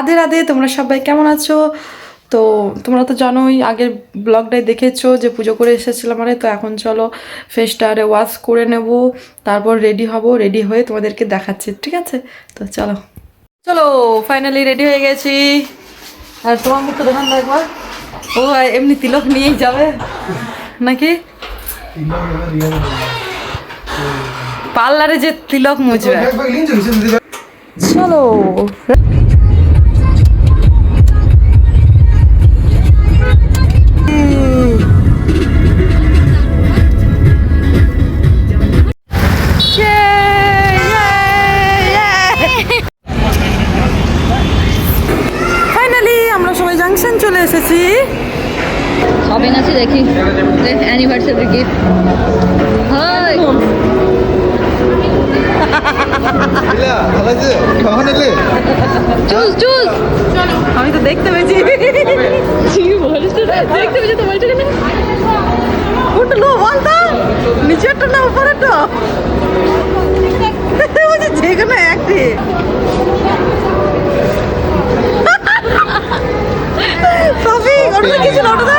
রাধে রাধে, তোমরা সবাই কেমন আছো? তো তোমরা তো জানোই, আগের ব্লগটাই দেখেছো যে পুজো করে এসেছিলাম। তো এখন চলো ফেসটা ওয়াশ করে নেব, তারপর রেডি হব। রেডি হয়ে তোমাদেরকে দেখাচ্ছি, ঠিক আছে? তো চলো চলো, ফাইনালি রেডি হয়ে গেছি। আর তোমার মুখ তো দেখান না একবার। ও এমনি তিলক নিয়েই যাবে নাকি? পার্লারে যে তিলক মুছবে। চলো ফাইনালি আমরা সবাই জাংশন চলে এসেছি। শপিং আছে দেখি, অ্যানিভার্সারি গিফট। হাই চুজ চুজ। আমি তো দেখতে পেয়েছি, দেখতে পেয়েছি তোমার জন্য। উঠলো বলতো, নিচেরটা না উপরেরটা? যেখানে একটি সবই ওটা কিছু না, ওটা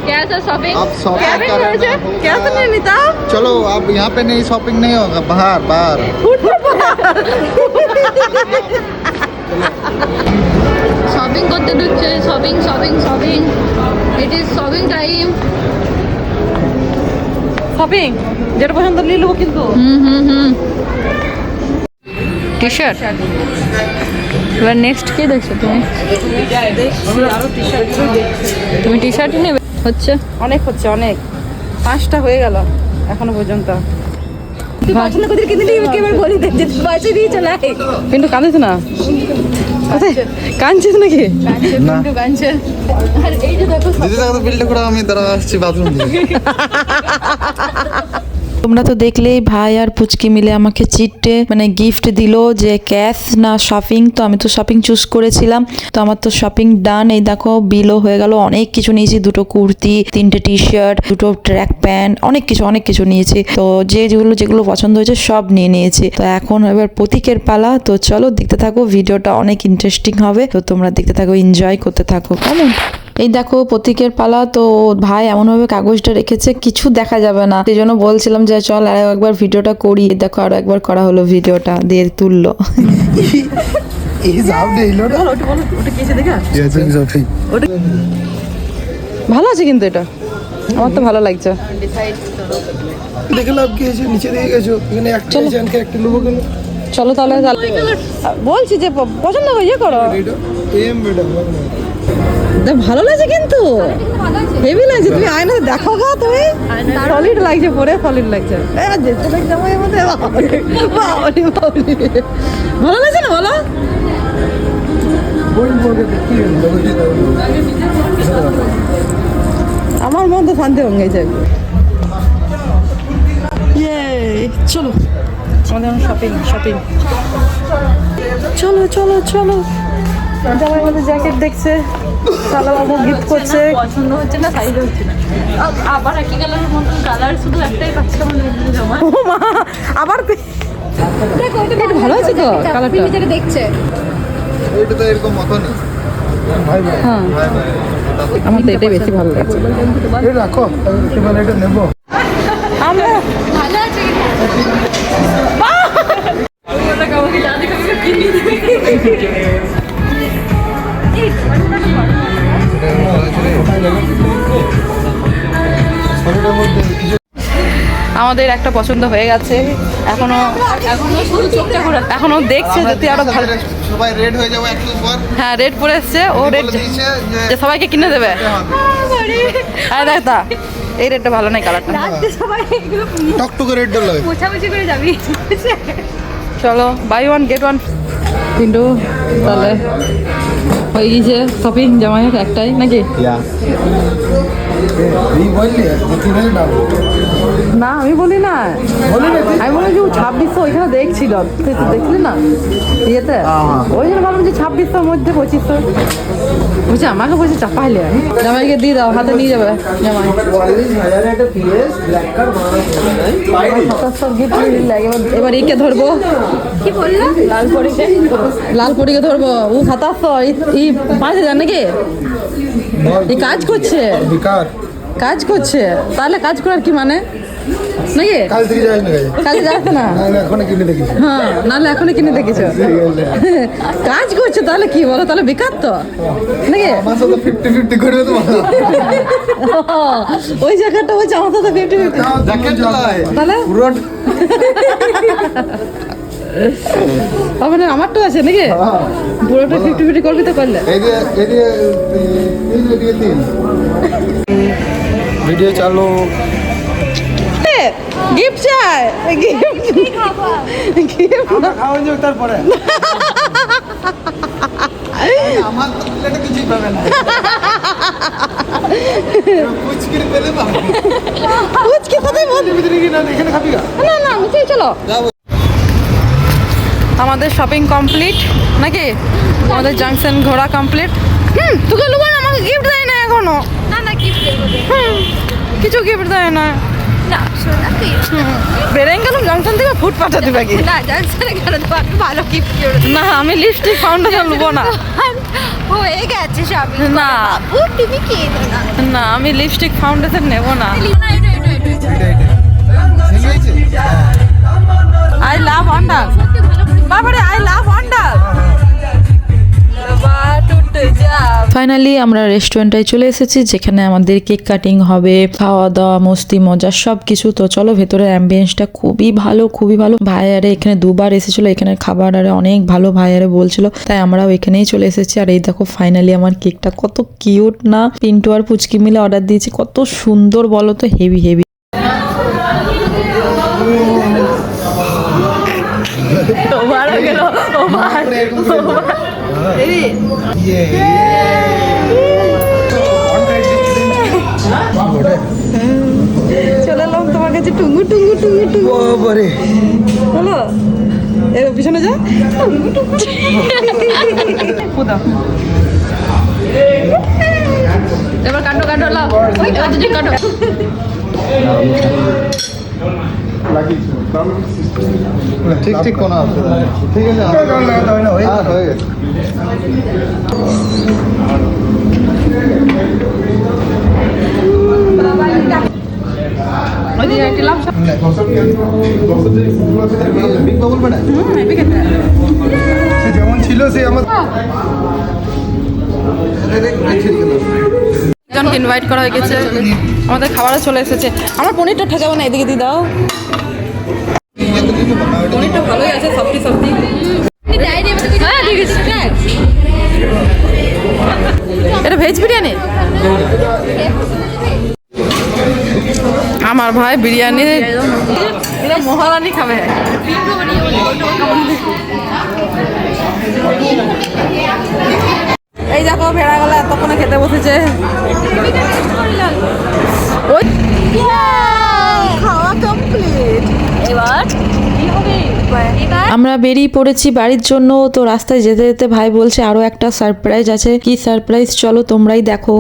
कैसा शॉपिंग? आप शॉपिंग कर रहे हैं कैसे नहीं नीता? चलो अब यहाँ पे नहीं शॉपिंग नहीं होगा, बाहर बाहर শপিং করতে ঢুকছে। Shopping shopping shopping, it is shopping time. Shopping যেটা পছন্দ নিয়ে নেবো কিন্তু। T shirt. এবার নেক্সট কি দেখছো তুমি? আরো টি শার্ট তুমি টি শার্টই নেবে? হচ্ছে অনেক হচ্ছে, অনেক 5টা হয়ে গেল এখনো পর্যন্ত। কিন্তু কাঁদিস না, কাঁদছিস নাকি? না দিদি দেখো তো বিলটা করে আমি দাঁড়া আসছি বাথরুম দিয়ে। তোমরা তো দেখলেই ভাই আর পুচকি মিলে আমাকে চিটে গিফট দিল যে ক্যাশ না শপিং। তো আমি তো শপিং চুজ করেছিলাম, তো আমার তো শপিং ডান। এই দেখো বিলও হয়ে গেল। অনেক কিছু নিয়েছি, 2টো কুর্তি, 3টে টি শার্ট, 2টো ট্র্যাক প্যান্ট, অনেক কিছু নিয়েছি। তো যেগুলো পছন্দ হয়েছে সব নিয়ে নিয়েছি। তো এখন এবার প্রতীকের পালা। তো চলো দেখতে থাকো, ভিডিওটা অনেক ইন্টারেস্টিং হবে। তো তোমরা দেখতে থাকো, এনজয় করতে থাকো, কেমন? এই দেখো প্রতীকের পালা। তো ভাই এমনভাবে কাগজটা রেখেছে কিছু দেখা যাবে না, সেই জন্য বলছিলাম যে চল আরো একবার ভিডিওটা করি। দেখো আরো একবার করা হলো, ভিডিওটা দিয়ে তুললো। ভালো আছে কিন্তু এটা, আমার তো ভালো লাগছে। দেখে লাভ কি হয়েছে? নিচে দিয়ে গেছো, এখানে একটা আছে, আনকে একটা নেবো কেন? চলো তাহলে বলছি যে পছন্দ করে ইয়ে করো। এম বেটা ভালো লাগছে কিন্তু, হেভি লাগছে। তুমি আয়নাতে দেখো গা, তুমি সলিড লাগছে, পরে সলিড লাগছে। ভালো লাগছে না বলো? আমার মন তো শান্তি হয়ে গেছে। চলো আমাদের শপিং চলো চলো চলো। জামাই আমাদের জ্যাকেট দেখছে, সালা বাবু গিফট করছে। পছন্দ হচ্ছে না, সাইজ হচ্ছে না। আবার একই কালারের মতন কালার, শুধু একটাই পাচ্ছি আমার জামা। ও মা, আবার দেখো এটা ভালো আছে তো কালারটা। যেটা দেখছে এটা তো এরকম মতো নেই। হ্যাঁ আমার তো এটাই বেশি ভালো লাগছে। এটা রাখো, এবার এটা নেবো। আমরা ভালো আছে আমাদের একটা পছন্দ হয়ে গেছে, এখনো শুধু চোখটা ঘোরা। এখনো দেখছে যদি আরো ভালো। সবাই রেড হয়ে যাবো একটু পর। হ্যাঁ রেড পরে এসছে, ও রেড দিয়েছে যে সবাইকে কিনে দেবে। আরে দেখ তা, এই রেডটা ভালো নাই কালারটা। সবাই এগুলো টকটকে রেড ডল লাগে। মোছামুছি করে যাবি। চলো বাই ওয়ান গেট ওয়ান। কিন্তু তাহলে হয়ে গিয়েছে শপিং জামাইয়ের একটাই নাকি? এই বললি তিনাই না না আমি বলি না, আমি বলি যে 2600 ওইখানে দেখছিল, তুই তো দেখলি না ইয়েতে, ওই জন্য ভাবলাম যে 2600 মধ্যে 2500। বলছি আমাকে বলছে চাপাইলে জামাইকে দিয়ে দাও, হাতে নিয়ে যাবে জামাই। সব গিফট এবার একে ধরবো, কি বললো? লাল পরীকে ধরবো। ও 5,000 নাকি? এই কাজ করছে, বেকার কাজ করছে, তাহলে কাজ করার কি মানে নাকি? কাল থেকে যাস না গায়ে কাজে যাচ্ছে না, এখন কিনে দেখি হ্যাঁ, নাহলে এখনই কিনে দেখেছো। কাজ করছে তাহলে কি বলো, তাহলে বেকার তো নাকি? আমার সাথে 50-50 করবে তো ভালো ওই জায়গাটা হচ্ছে আমার সাথে 50-50। জ্যাকেট চালায় তাহলে পুরো হবে না, আমারটাও আছে নাকি? পুরোটা 50-50 করবি তো করলে। তিন ভিডিও চালু গিফট চাই, খাওয়া যাবে তারপরে আমার তো প্লেটে কিছুই পাবে না কুচকির পেলে পাবে কুচকি কোথায় বল? ভিতরে কি না এখানে খাবি না না নিচে চলো। আমাদের শপিং কমপ্লিট নাকি? আমাদের জাংশন ঘোরা কমপ্লিট। তোকে লোক আমাকে গিফট দেয় না এখনো। না গিফট দেবো। কিছু গিফট দেয় না। না শোনা তুই বেরেন গেলাম জাংশন থেকে ফুড পাঠা দিবে কি? না জানছে কেন তো আমি ভালো গিফট করে না, আমি লিপস্টিক ফাউন্ডেশন নেবো না। হয়ে গেছে সবই। না। বাবু তুমি কে না না, আমি লিপস্টিক ফাউন্ডেশন নেবো না। আই লাভ অন্ডার, বাবারে আই লাভ অন্ডার। ফাইনালি আমরা রেস্টুরেন্টে চলে এসেছি, যেখানে আমাদের কেক কাটিং হবে, খাওয়া দাওয়া, মস্তি মজা সব কিছু। তো চলো, ভেতরের অ্যাম্বিয়েন্সটা খুবই ভালো, খুবই ভালো। ভাইয়ারে এখানে 2বার এসেছিলো, এখানে খাবার আরে অনেক ভালো ভাইয়ারে বলছিল, তাই আমরাও এখানেই চলে এসেছি। আর এই দেখো ফাইনালি আমার কেকটা কত কিউট না, পিন্টু আর পুচকি মিলে অর্ডার দিয়েছি, কত সুন্দর বলো তো, হেভি হেভি। চলে এলাম তোমার কাছে টুঙ্গু টুঙ্গু টুঙ্গু টুঙ্গু। বাবারে হলো এর পিছনে যা। এবার কাটো লাভ এবার তুই কাটো। ঠিক ঠিক কোনো অসুবিধা নেই। ঠিক আছে হয়ে গেছে। বিগ বাবুল বানায় সে যেমন ছিল সে আমার জনকে ইনভাইট করা হয়ে গেছে, আমাদের খাবারও চলে এসেছে। আমার পনিরটা ঠেকাবো না, এদিকে দিয়ে দাও। পনিরটা ভালোই আছে, সফটি সফটি। হ্যাঁ ঠিক আছে। এটা ভেজ বিরিয়ানি। আমার ভাই বিরিয়ানি এটা মহারানি খাবে। এই দেখো ভেড়া গলা এতক্ষণে খেতে বসেছে। ওই খাওয়া কমপ্লিট। এবার কি হবে? এবার আমরা বেরিয়ে পড়েছি বাড়ির জন্য। তো রাস্তায় যেতে যেতে ভাই বলছে আরো একটা সারপ্রাইজ আছে। কি সারপ্রাইজ চলো তোমরাই দেখো।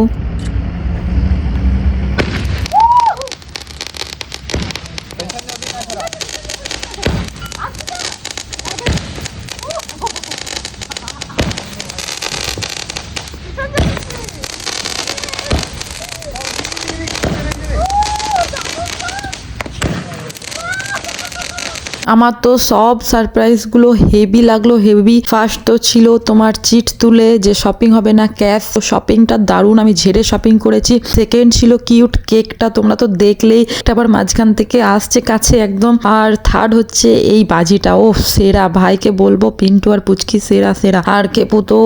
আমার তো সব সারপ্রাইজগুলো হেভি লাগলো, হেভি। ফার্স্ট তো ছিল তোমার চিট তুলে যে শপিং হবে না ক্যাশ, তো শপিংটা দারুণ, আমি ঝেড়ে শপিং করেছি। সেকেন্ড ছিল কিউট কেকটা, তোমরা তো দেখলেই, এটা আবার মাঝখান থেকে আসছে কাছে একদম। আর থার্ড হচ্ছে এই বাজিটা, ও সেরা, ভাইকে বলবো পিন্টু আর পুচকি সেরা সেরা। আর কেপু তো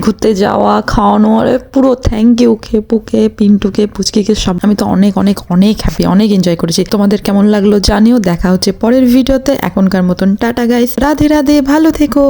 ঘুরতে যাওয়া, খাওয়ানো, আরে পুরো থ্যাংক ইউ খেপুকে, পিন্টুকে, পুচকিকে, সব। আমি তো অনেক অনেক অনেক হ্যাপি, অনেক এনজয় করেছি। তোমাদের কেমন লাগলো জানিও। দেখা হচ্ছে পরের ভিডিওতে। এখনকার মতন টাটা গাইস, রাধে রাধে, ভালো থেকো।